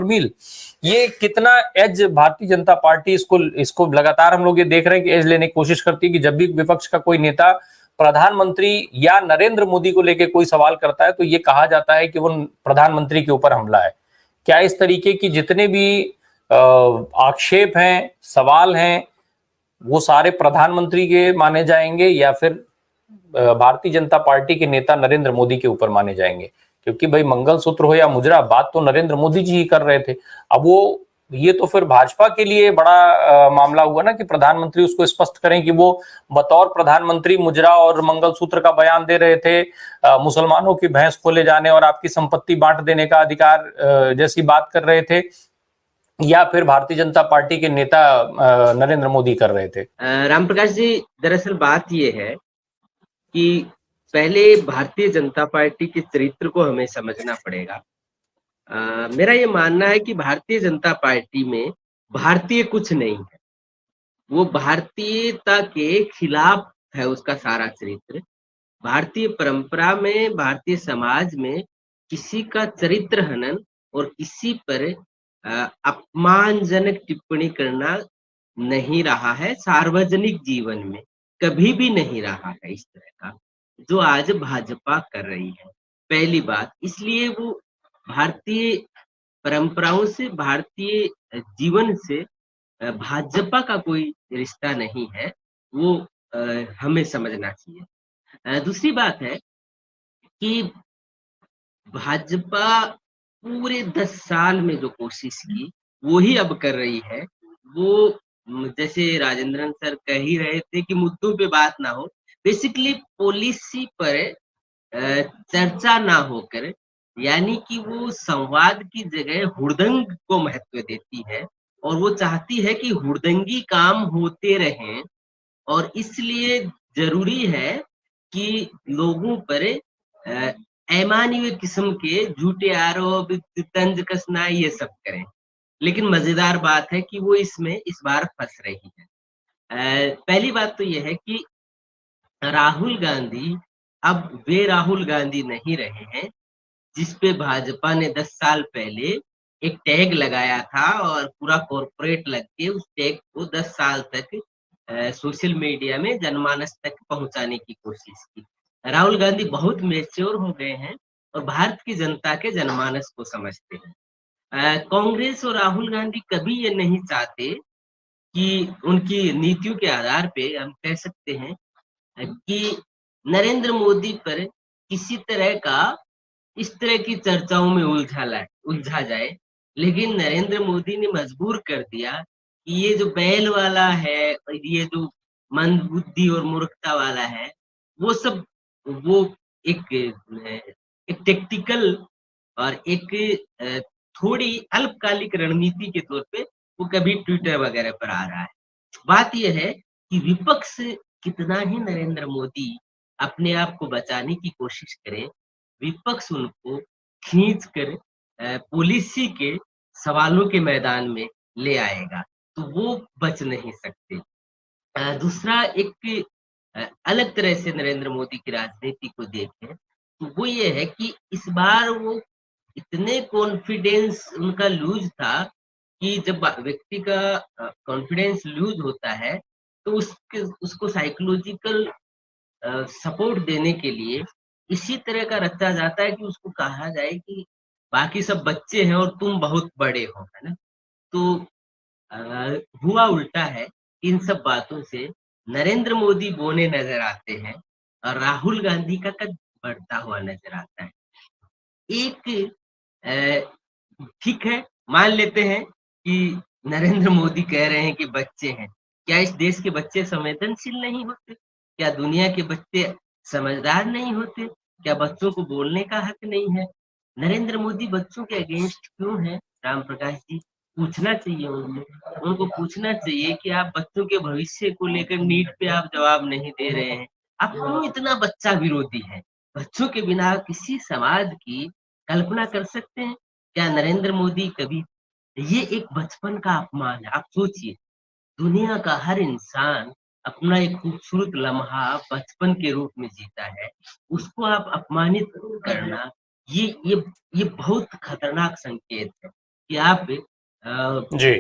Doctor मील, ये कितना as Bharatiya Janata party इसको इसको लगातार हम लोग ये देख रहे हैं कि एज लेने की कोशिश करती है कि जब भी विपक्ष का कोई नेता प्रधानमंत्री या नरेंद्र मोदी को लेकर कोई सवाल करता है तो ये कहा जाता है कि वो प्रधानमंत्री के ऊपर हमला है। क्या इस तरीके की जितने भी आक्षेप हैं, सवाल हैं, वो सारे प्रधानमंत्री के माने जाएंगे या फिर भारतीय जनता पार्टी के नेता नरेंद्र मोदी के ऊपर माने जाएंगे? क्योंकि भाई मंगलसूत्र हो या मुजरा, बात तो नरेंद्र मोदी जी ही कर रहे थे। अब वो ये तो फिर भाजपा के लिए बड़ा मामला हुआ ना कि प्रधानमंत्री उसको स्पष्ट करें कि वो बतौर प्रधानमंत्री मुजरा और मंगलसूत्र का बयान दे रहे थे, मुसलमानों की भैंस खोले जाने और आपकी संपत्ति बांट देने का अधिकार जैसी बात कर रहे थे, या फिर भारतीय जनता पार्टी के नेता नरेंद्र मोदी कर रहे थे? राम प्रकाश जी, दरअसल बात ये है कि पहले भारतीय जनता पार्टी के चरित्र को हमें समझना पड़ेगा। मेरा ये मानना है कि भारतीय जनता पार्टी में भारतीय कुछ नहीं है, वो भारतीयता के खिलाफ है उसका सारा चरित्र। भारतीय परंपरा में, भारतीय समाज में किसी का चरित्र हनन और किसी पर अपमानजनक टिप्पणी करना नहीं रहा है, सार्वजनिक जीवन में कभी भी नहीं रहा है इस तरह का, जो आज भाजपा कर रही है। पहली बात, इसलिए वो भारतीय परंपराओं से, भारतीय जीवन से भाजपा का कोई रिश्ता नहीं है, वो हमें समझना चाहिए। दूसरी बात है कि भाजपा पूरे 10 साल में जो कोशिश की वो ही अब कर रही है। वो जैसे राजेंद्रन सर कह ही रहे थे कि मुद्दों पे बात ना हो, बेसिकली पॉलिसी पर चर्चा ना होकर, यानी कि वो संवाद की जगह हुड़दंग को महत्व देती है और वो चाहती है कि हुड़दंगी काम होते रहें, और इसलिए जरूरी है कि लोगों पर अमानवीय किस्म के झूठे आरोप, तंज कसना, ये सब करें। लेकिन मजेदार बात है कि वो इसमें इस बार फंस रही है। पहली बात तो यह है कि राहुल गांधी अब वे राहुल गांधी नहीं रहे हैं जिस पे भाजपा ने 10 साल पहले एक टैग लगाया था और पूरा कॉर्पोरेट लग के उस टैग को 10 साल तक सोशल मीडिया में जनमानस तक पहुंचाने की कोशिश की। राहुल गांधी बहुत मैच्योर हो गए हैं और भारत की जनता के जनमानस को समझते हैं। कांग्रेस और राहुल गांधी कभी ये नहीं चाहते कि उनकी नीतियों के आधार पे हम कह सकते हैं कि नरेंद्र मोदी पर किसी तरह का इस तरह की चर्चाओं में उलझा जाए, लेकिन नरेंद्र मोदी ने मजबूर कर दिया कि ये जो बैल वाला है और ये जो मंदबुद्धि और मूर्खता वाला है, वो सब वो एक टेक्टिकल और एक थोड़ी अल्पकालिक रणनीति के तौर पे वो कभी ट्विटर वगैरह पर आ रहा है। बात यह है कि विपक्ष कितना ही नरेंद्र मोदी अपने आप को बचाने की कोशिश करे, विपक्ष उनको खींच कर पॉलिसी के सवालों के मैदान में ले आएगा, तो वो बच नहीं सकते। दूसरा, एक अलग तरह से नरेंद्र मोदी की राजनीति को देखें तो वो ये है कि इस बार वो इतने कॉन्फिडेंस उनका लूज था कि जब व्यक्ति का कॉन्फिडेंस लूज होता है तो उसको साइकोलॉजिकल सपोर्ट देने के लिए इसी तरह का रचा जाता है कि उसको कहा जाए कि बाकी सब बच्चे हैं और तुम बहुत बड़े हो, है ना। तो हुआ उल्टा है। इन सब बातों से नरेंद्र मोदी बोने नजर आते हैं और राहुल गांधी का कद बढ़ता हुआ नजर आता है। एक ठीक है, मान लेते हैं कि नरेंद्र मोदी कह रहे हैं कि बच्चे हैं। क्या इस देश के बच्चे संवेदनशील नहीं होते? क्या दुनिया के बच्चे समझदार नहीं होते? क्या बच्चों को बोलने का हक नहीं है? नरेंद्र मोदी बच्चों के अगेंस्ट क्यों है? राम प्रकाश जी, पूछना चाहिए उनको पूछना चाहिए कि आप बच्चों के भविष्य को लेकर नीट पे आप जवाब नहीं दे रहे हैं, आप क्यों इतना बच्चा विरोधी है? बच्चों के बिना किसी समाज की कल्पना कर सकते हैं क्या नरेंद्र मोदी कभी? ये एक बचपन का अपमान है। आप सोचिए, दुनिया का हर इंसान अपना एक खूबसूरत लम्हा बचपन के रूप में जीता है, उसको आप अपमानित करना, ये ये ये बहुत खतरनाक संकेत है कि आप जी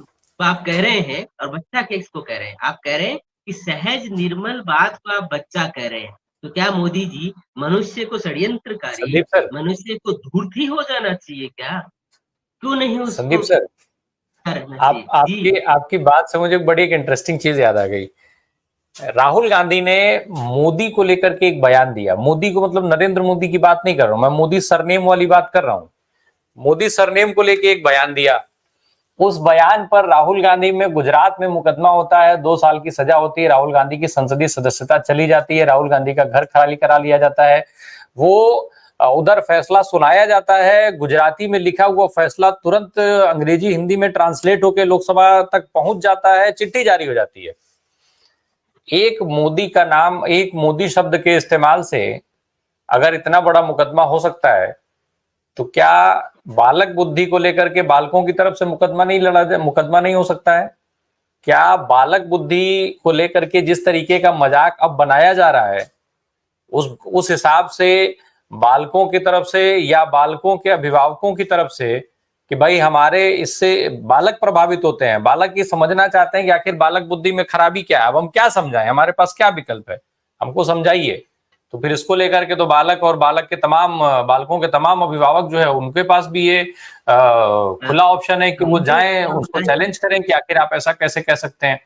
तो आप कह रहे हैं, और बच्चा किसको कह रहे हैं? आप कह रहे हैं कि सहज निर्मल बात को आप बच्चा कह रहे हैं। तो क्या मोदी जी मनुष्य को षड्यंत्रकारी, संदीप सर, मनुष्य को धूर्त ही हो जाना चाहिए क्या? क्यों नहीं संदीप उसको सर, करना आप चाहिए? जी, आपकी आपकी बात से मुझे बड़ी एक इंटरेस्टिंग चीज याद आ गई। राहुल गांधी ने मोदी को लेकर के एक बयान दिया। मोदी को मतलब नरेंद्र मोदी की बात नहीं कर रहा हूं मैं, मोदी सरनेम वाली बात कर रहा हूं। मोदी सरनेम को लेकर एक बयान दिया। उस बयान पर राहुल गांधी में गुजरात में मुकदमा होता है, 2 साल की सजा होती है, राहुल गांधी की संसदीय सदस्यता चली जाती है, राहुल गांधी का घर खाली करा लिया जाता है। वो उधर फैसला सुनाया जाता है, गुजराती में लिखा हुआ फैसला तुरंत अंग्रेजी हिंदी में ट्रांसलेट होकर लोकसभा तक पहुंच जाता है, चिट्ठी जारी हो जाती है। एक मोदी का नाम, एक मोदी शब्द के इस्तेमाल से अगर इतना बड़ा मुकदमा हो सकता है, तो क्या बालक बुद्धि को लेकर के बालकों की तरफ से मुकदमा नहीं हो सकता है? क्या बालक बुद्धि को लेकर के जिस तरीके का मजाक अब बनाया जा रहा है, उस हिसाब से बालकों की तरफ से या बालकों के अभिभावकों की तरफ से कि भाई हमारे इससे बालक प्रभावित होते हैं, बालक ये समझना चाहते हैं कि आखिर बालक बुद्धि में खराबी क्या है, अब हम क्या समझाएं, हमारे पास क्या विकल्प है, हमको समझाइए। तो फिर इसको लेकर के तो बालक और बालक के तमाम बालकों के तमाम अभिभावक जो है उनके पास भी ये खुला ऑप्शन है कि वो जाएं, उसको चैलेंज करें कि आखिर आप ऐसा कैसे कह सकते हैं।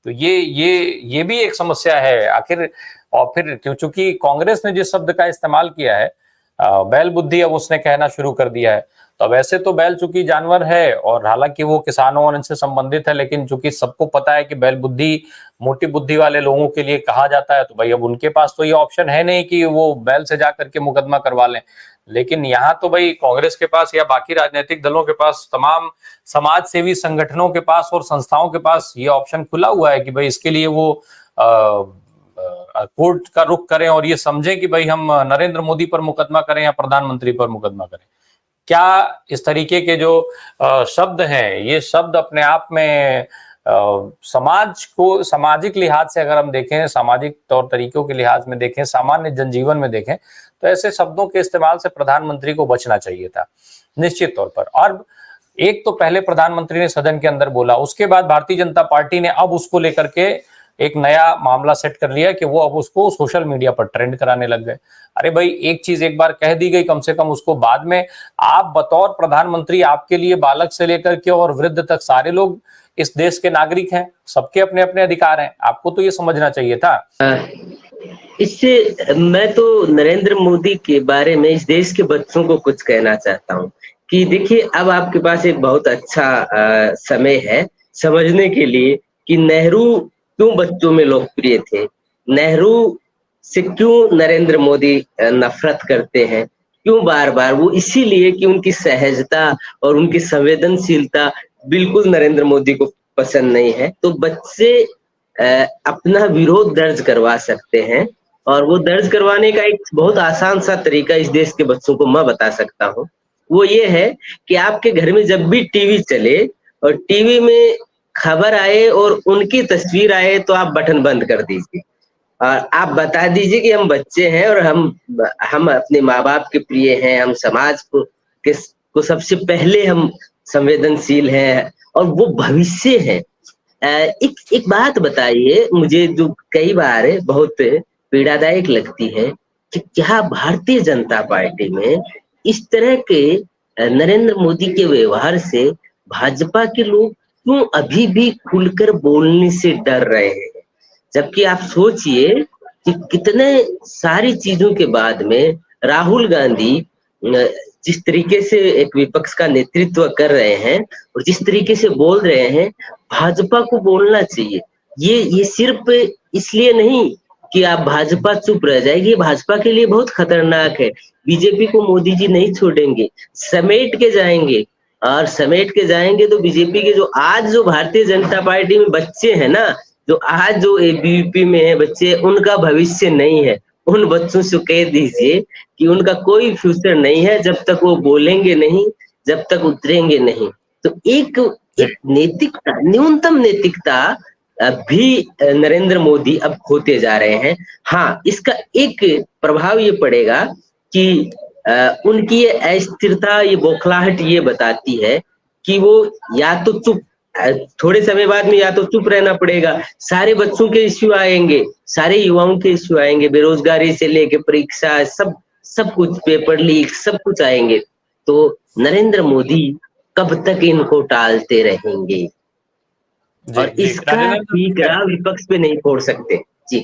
तो ये भी एक समस्या है आखिर। और फिर चूंकि कांग्रेस ने जिस शब्द का इस्तेमाल किया है, बैल बुद्धि, अब उसने कहना शुरू कर दिया है। तो वैसे तो बैल चूंकि जानवर है और हालांकि वो किसानों और इनसे संबंधित है, लेकिन चूंकि सबको पता है कि बैल बुद्धि मोटी बुद्धि वाले लोगों के लिए कहा जाता है, तो भाई अब उनके पास तो ये ऑप्शन है नहीं कि वो बैल से जाकर के मुकदमा करवा लें। लेकिन यहाँ तो भाई कांग्रेस के पास या बाकी राजनीतिक दलों के पास, तमाम समाज सेवी संगठनों के पास और संस्थाओं के पास ये ऑप्शन खुला हुआ है कि भाई इसके लिए वो कोर्ट का रुख करें और ये समझें कि भाई हम नरेंद्र मोदी पर मुकदमा करें या प्रधानमंत्री पर मुकदमा करें। क्या इस तरीके के जो शब्द हैं, ये शब्द अपने आप में समाज को, सामाजिक लिहाज से अगर हम देखें, सामाजिक तौर तरीकों के लिहाज में देखें, सामान्य जनजीवन में देखें, तो ऐसे शब्दों के इस्तेमाल से प्रधानमंत्री को बचना चाहिए था निश्चित तौर पर। और एक तो पहले प्रधानमंत्री ने सदन के अंदर बोला, उसके बाद भारतीय जनता पार्टी ने अब उसको लेकर के एक नया मामला सेट कर लिया कि वो अब उसको सोशल मीडिया पर ट्रेंड कराने लग गए। अरे भाई, एक चीज एक बार कह दी गई, कम से कम उसको बाद में, आप बतौर प्रधानमंत्री, आपके लिए बालक से लेकर के और वृद्ध तक सारे लोग इस देश के नागरिक हैं, सबके अपने अपने अधिकार हैं, आपको तो ये समझना चाहिए था। इससे मैं तो नरेंद्र मोदी के बारे में इस देश के बच्चों को कुछ कहना चाहता हूँ कि देखिए, अब आपके पास एक बहुत अच्छा समय है समझने के लिए कि नेहरू क्यों बच्चों में लोकप्रिय थे, नेहरू से क्यों नरेंद्र मोदी नफरत करते हैं, क्यों बार बार, वो इसीलिए कि उनकी सहजता और उनकी संवेदनशीलता बिल्कुल नरेंद्र मोदी को पसंद नहीं है। तो बच्चे अपना विरोध दर्ज करवा सकते हैं, और वो दर्ज करवाने का एक बहुत आसान सा तरीका इस देश के बच्चों को मैं बता सकता हूँ। वो ये है कि आपके घर में जब भी टीवी चले और टीवी में खबर आए और उनकी तस्वीर आए, तो आप बटन बंद कर दीजिए और आप बता दीजिए कि हम बच्चे हैं और हम अपने माँ बाप के प्रिय हैं, हम समाज को सबसे पहले हम संवेदनशील हैं और वो भविष्य है। एक बात बताइए मुझे, जो कई बार बहुत पीड़ादायक लगती है, कि क्या भारतीय जनता पार्टी में इस तरह के नरेंद्र मोदी के व्यवहार से भाजपा के लोग क्यों अभी भी खुलकर बोलने से डर रहे हैं? जबकि आप सोचिए कि कितने सारी चीजों के बाद में राहुल गांधी जिस तरीके से एक विपक्ष का नेतृत्व कर रहे हैं और जिस तरीके से बोल रहे हैं, भाजपा को बोलना चाहिए। ये सिर्फ इसलिए नहीं कि आप भाजपा चुप रह जाएगी, भाजपा के लिए बहुत खतरनाक है। बीजेपी को मोदी जी नहीं छोड़ेंगे, समेट के जाएंगे, और समेट के जाएंगे तो बीजेपी के जो भारतीय जनता पार्टी में बच्चे हैं ना, जो आज जो एबीवीपी में है बच्चे, उनका भविष्य नहीं है। उन बच्चों से कह दीजिए कि उनका कोई फ्यूचर नहीं है जब तक वो बोलेंगे नहीं, जब तक उतरेंगे नहीं। तो एक नैतिकता, न्यूनतम नैतिकता भी नरेंद्र मोदी अब खोते जा रहे हैं। हाँ, इसका एक प्रभाव ये पड़ेगा कि उनकी ये अस्थिरता, ये बौखलाहट ये बताती है कि वो या तो चुप, थोड़े समय बाद में या तो चुप रहना पड़ेगा, सारे बच्चों के इश्यू आएंगे, सारे युवाओं के इश्यू आएंगे, बेरोजगारी से लेके परीक्षा, सब कुछ, पेपर लीक, सब कुछ आएंगे। तो नरेंद्र मोदी कब तक इनको टालते रहेंगे? जी और जी इसका राजेंद्र, ठीकरा विपक्ष पे नहीं फोड़ सकते। जी